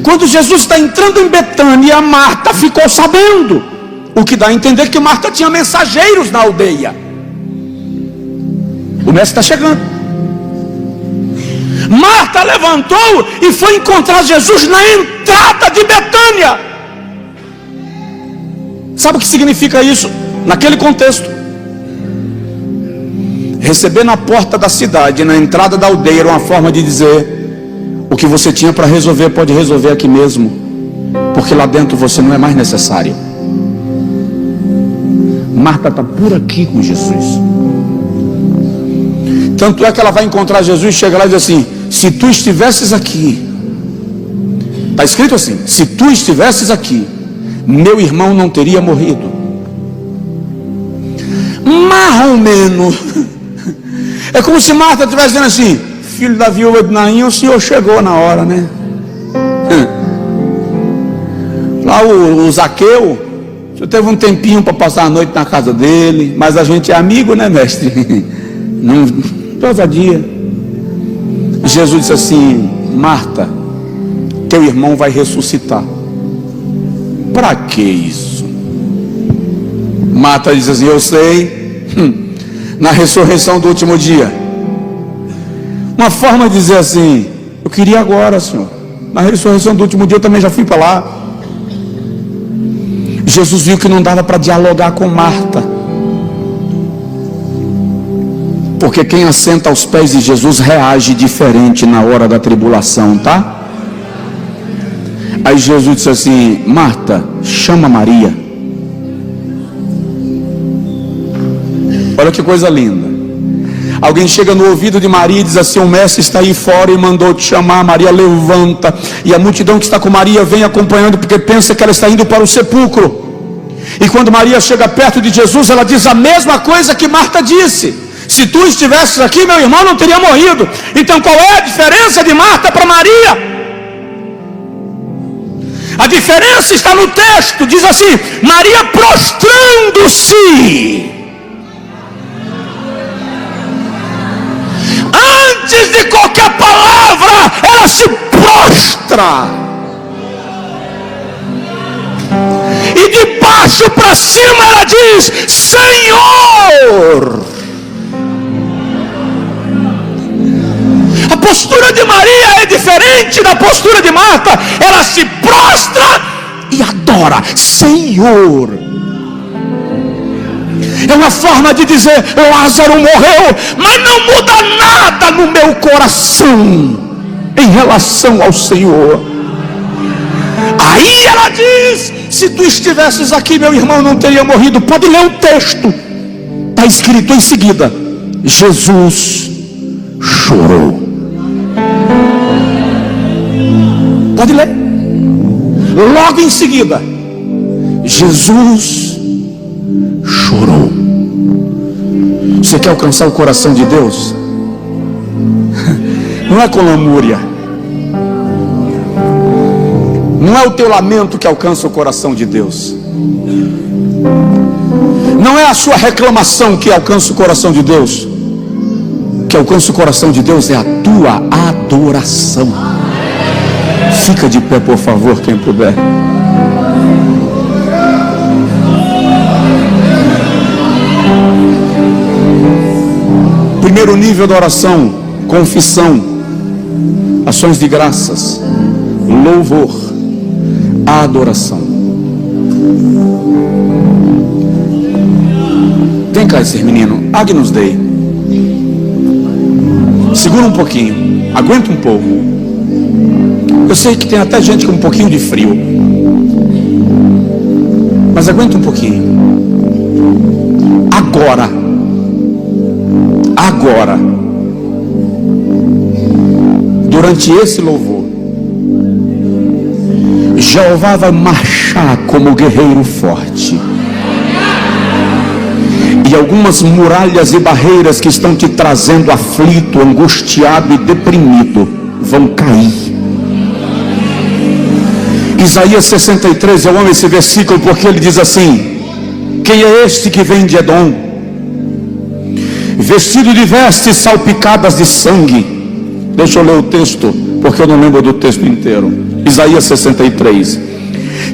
Quando Jesus está entrando em Betânia, Marta ficou sabendo, o que dá a entender que Marta tinha mensageiros na aldeia. O mestre está chegando. Marta levantou e foi encontrar Jesus na entrada de Betânia. Sabe o que significa isso? Naquele contexto, receber na porta da cidade, na entrada da aldeia, era uma forma de dizer: o que você tinha para resolver, pode resolver aqui mesmo, porque lá dentro você não é mais necessário. Marta está por aqui com Jesus. Tanto é que ela vai encontrar Jesus, chega lá e diz assim: se tu estivesses aqui, está escrito assim, se tu estivesses aqui, meu irmão não teria morrido. Mais ou menos. É como se Marta estivesse dizendo assim: filho da viúva de Naim, o senhor chegou na hora, né? Lá o Zaqueu, o senhor teve um tempinho para passar a noite na casa dele, mas a gente é amigo, né, mestre? Não, todo dia. Jesus disse assim: Marta, teu irmão vai ressuscitar. Para que isso? Marta diz assim: eu sei, na ressurreição do último dia. Uma forma de dizer assim: eu queria agora, Senhor, na ressurreição do último dia eu também já fui para lá. Jesus viu que não dava para dialogar com Marta, porque quem assenta aos pés de Jesus reage diferente na hora da tribulação, tá? Aí Jesus disse assim: Marta, chama Maria. Olha que coisa linda. Alguém chega no ouvido de Maria e diz assim: o mestre está aí fora e mandou te chamar. Maria levanta, e a multidão que está com Maria vem acompanhando, porque pensa que ela está indo para o sepulcro. E quando Maria chega perto de Jesus, ela diz a mesma coisa que Marta disse: se tu estivesses aqui, meu irmão não teria morrido. Então qual é a diferença de Marta para Maria? A diferença está no texto, diz assim: Maria prostrando-se. Antes de qualquer palavra, ela se prostra. E de baixo para cima ela diz: Senhor. A postura de Maria é diferente da postura de Marta. Ela se prostra e adora: Senhor. É uma forma de dizer: Lázaro morreu, mas não muda nada no meu coração em relação ao Senhor. Aí ela diz: se tu estivesses aqui, meu irmão não teria morrido. Pode ler o texto, está escrito em seguida: Jesus chorou. Pode ler. Logo em seguida, Jesus chorou. Você quer alcançar o coração de Deus? Não é com lamúria, não é o teu lamento que alcança o coração de Deus, não é a sua reclamação que alcança o coração de Deus. O que alcança o coração de Deus é a tua adoração. Fica de pé, por favor, quem puder. Primeiro nível da oração: confissão, ações de graças, louvor, adoração. Vem cá, esse menino, Agnus Dei. Segura um pouquinho, aguenta um pouco. Eu sei que tem até gente com um pouquinho de frio, mas aguenta um pouquinho. Agora, durante esse louvor, Jeová vai marchar como guerreiro forte, e algumas muralhas e barreiras que estão te trazendo aflito, angustiado e deprimido vão cair. Isaías 63, eu amo esse versículo porque ele diz assim: quem é este que vem de Edom, vestido de vestes salpicadas de sangue? Deixa eu ler o texto, porque eu não lembro do texto inteiro. Isaías 63.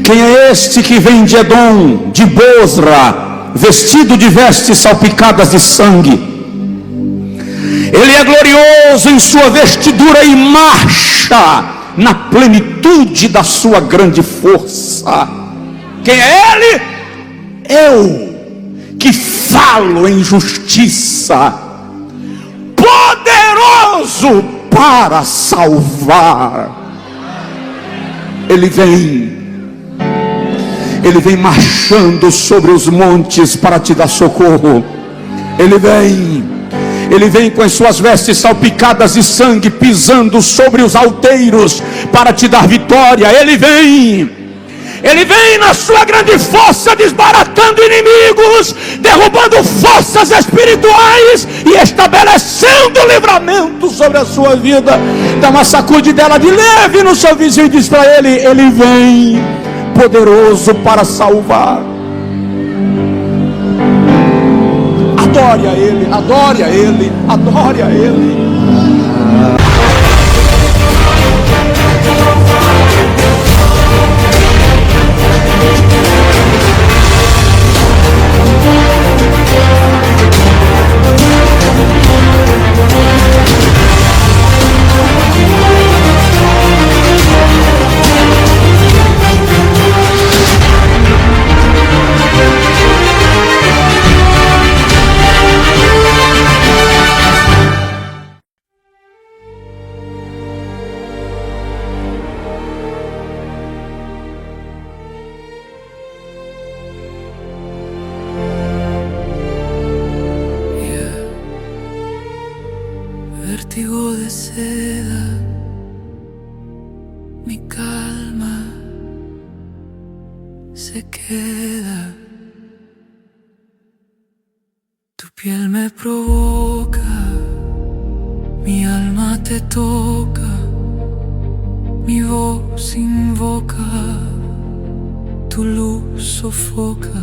Quem é este que vem de Edom, de Bosra, vestido de vestes salpicadas de sangue? Ele é glorioso em sua vestidura e marcha na plenitude da sua grande força. Quem é ele? eu que falo em justiça, poderoso para salvar. Ele vem marchando sobre os montes para te dar socorro. Ele vem com as suas vestes salpicadas de sangue, pisando sobre os alteiros para te dar vitória. Ele vem na sua grande força, desbaratando inimigos, derrubando forças espirituais e estabelecendo livramento sobre a sua vida. Dá uma sacudidela de leve no seu vizinho e diz para ele: ele vem poderoso para salvar. Adore a ele, adore a ele, adore a ele. Vértigo de seda, mi calma se queda. Tu piel me provoca, mi alma te toca, mi voz invoca, tu luz sofoca,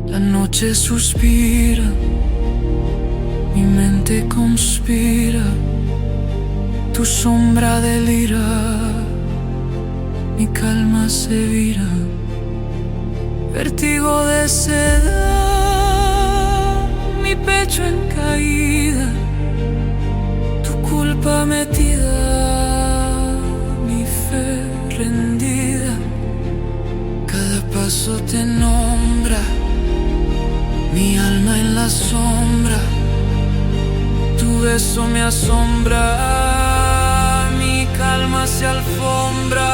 la noche suspira, mi mente conspira, tu sombra delira, mi calma se vira. Vértigo de seda, mi pecho en caída, tu culpa metida, mi fe rendida. Cada paso te nombra, mi alma en la sombra. Tu beso me asombra, mi calma se alfombra.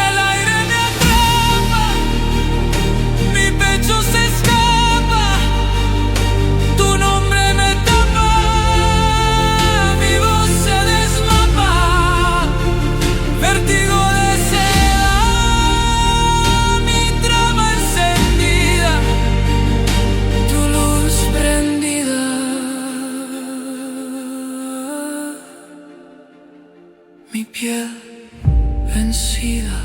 El aire me atrapa, mi pecho se escapa, tu nombre me tapa, mi voz se desmapa. Vértigo de seda, mi trama encendida, tu luz prendida. Mi piel vencida,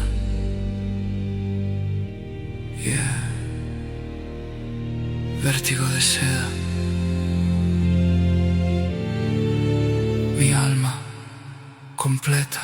vértigo de seda, mi alma completa.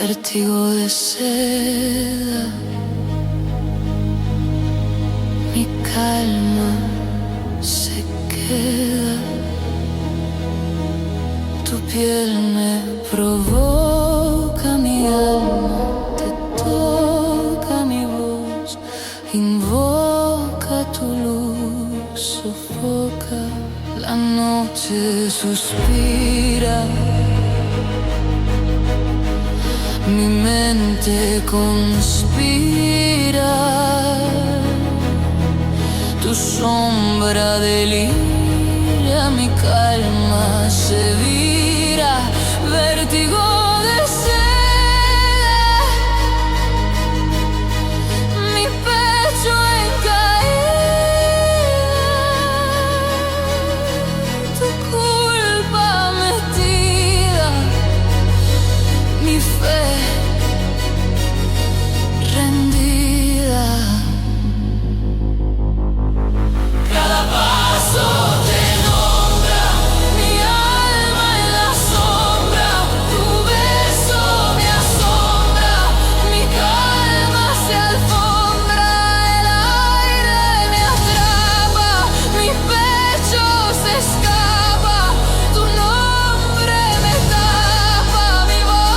vértigo de seda. Mi calma se queda. Tu piel me provoca, mi alma te toca, mi voz invoca tu luz, sofoca, la noche suspira. Mi mente conspira, tu sombra delira, mi calma se vira, vértigo de seda, mi pecho en caída, tu culpa metida, mi fe rendida. Cada paso te nombra, mi alma en la sombra, tu beso me asombra, mi calma se alfombra, el aire me atrapa, mi pecho se escapa, tu nombre me tapa, mi voz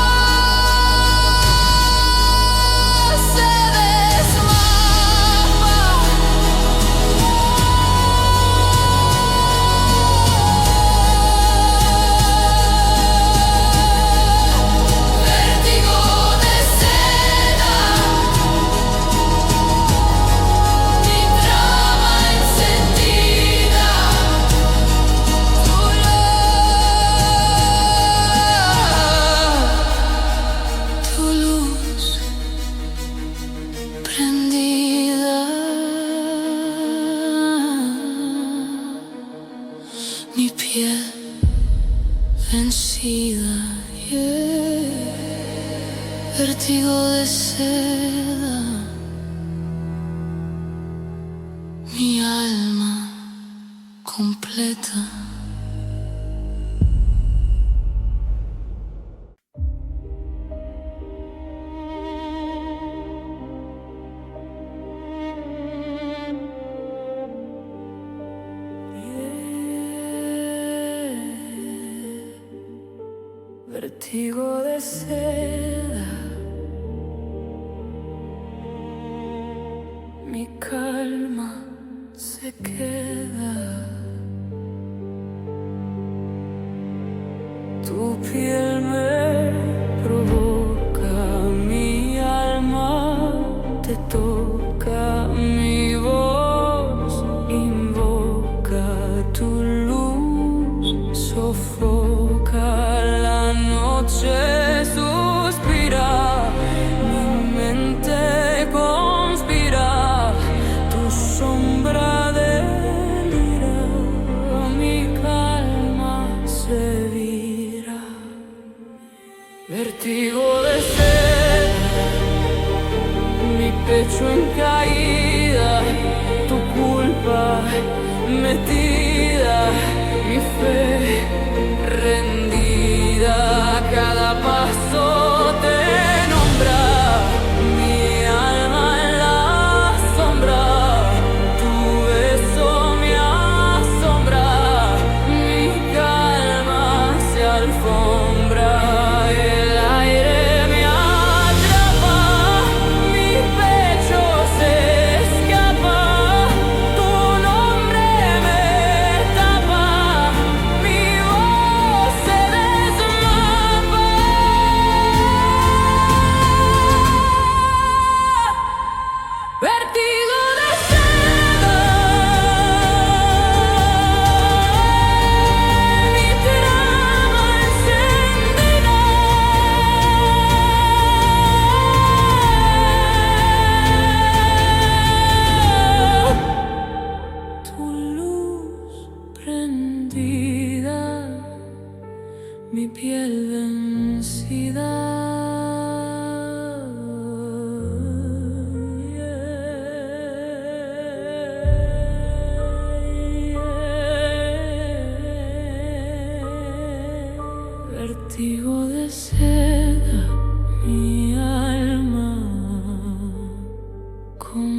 se desmapa. Vértigo de seda, mi trama encendida, tu luz prendida, mi piel vencida, yeah. Vértigo de seda, mi alma completa. Vértigo de seda, mi calma se queda, tu piel me provoca, mi alma te toca, mi voz invoca, tu luz sofoca, la noche suspira, mi mente conspira, tu sombra delira, mi calma se vira, vértigo de seda, mi pecho en caída, tu culpa metida, mi fe rendida, cada paso te nombra, mi alma en la sombra, tu beso me asombra, mi calma se alfombra, el aire me atrapa, mi pecho se escapa, tu nombre me tapa, mi voz se desmapa. Vértigo de seda, mi trama encendida, tu luz prendida, mi piel vencida, vértigo de seda, mi alma completa.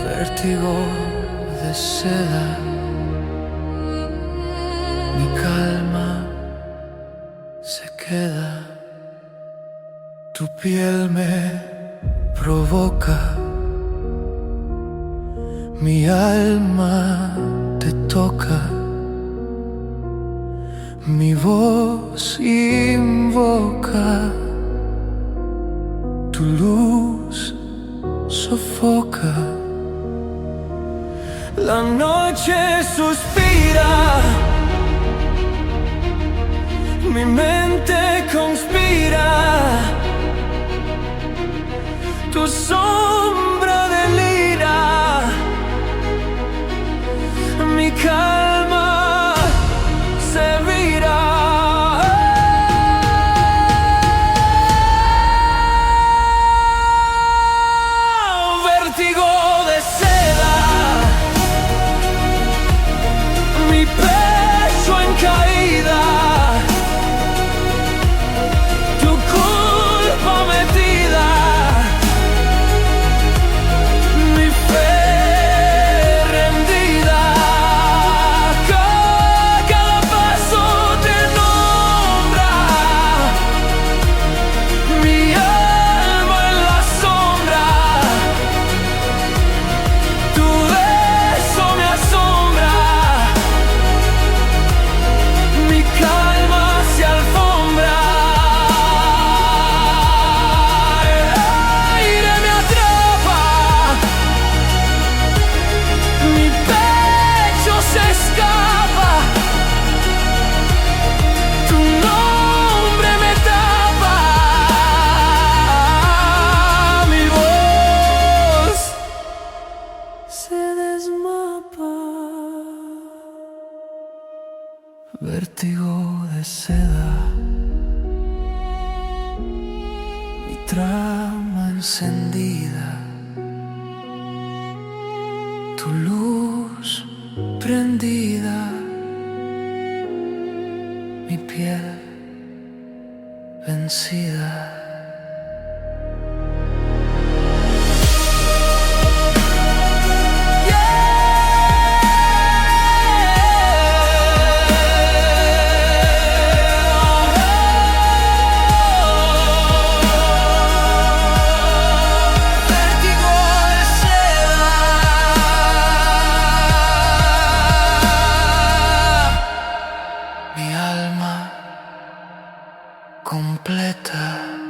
Vértigo de seda, mi calma se queda, tu piel me provoca, mi alma te toca, mi voz invoca, tu luz sofoca. La noche suspira, mi mente conspira, tu sombra delira, mi calma se vira. Vértigo de seda, mi pecho en caída, tu culpa metida, mi fe rendida. Cada paso te nombra, mi alma en la sombra, tu beso me asombra. Mi calma se alfombra, el aire me atrapa, mi pecho se escapa, tu nombre me tapa, mi voz se desmapa. Vértigo de seda, mi trama encendida, tu luz prendida, mi piel vencida. Mi alma completa.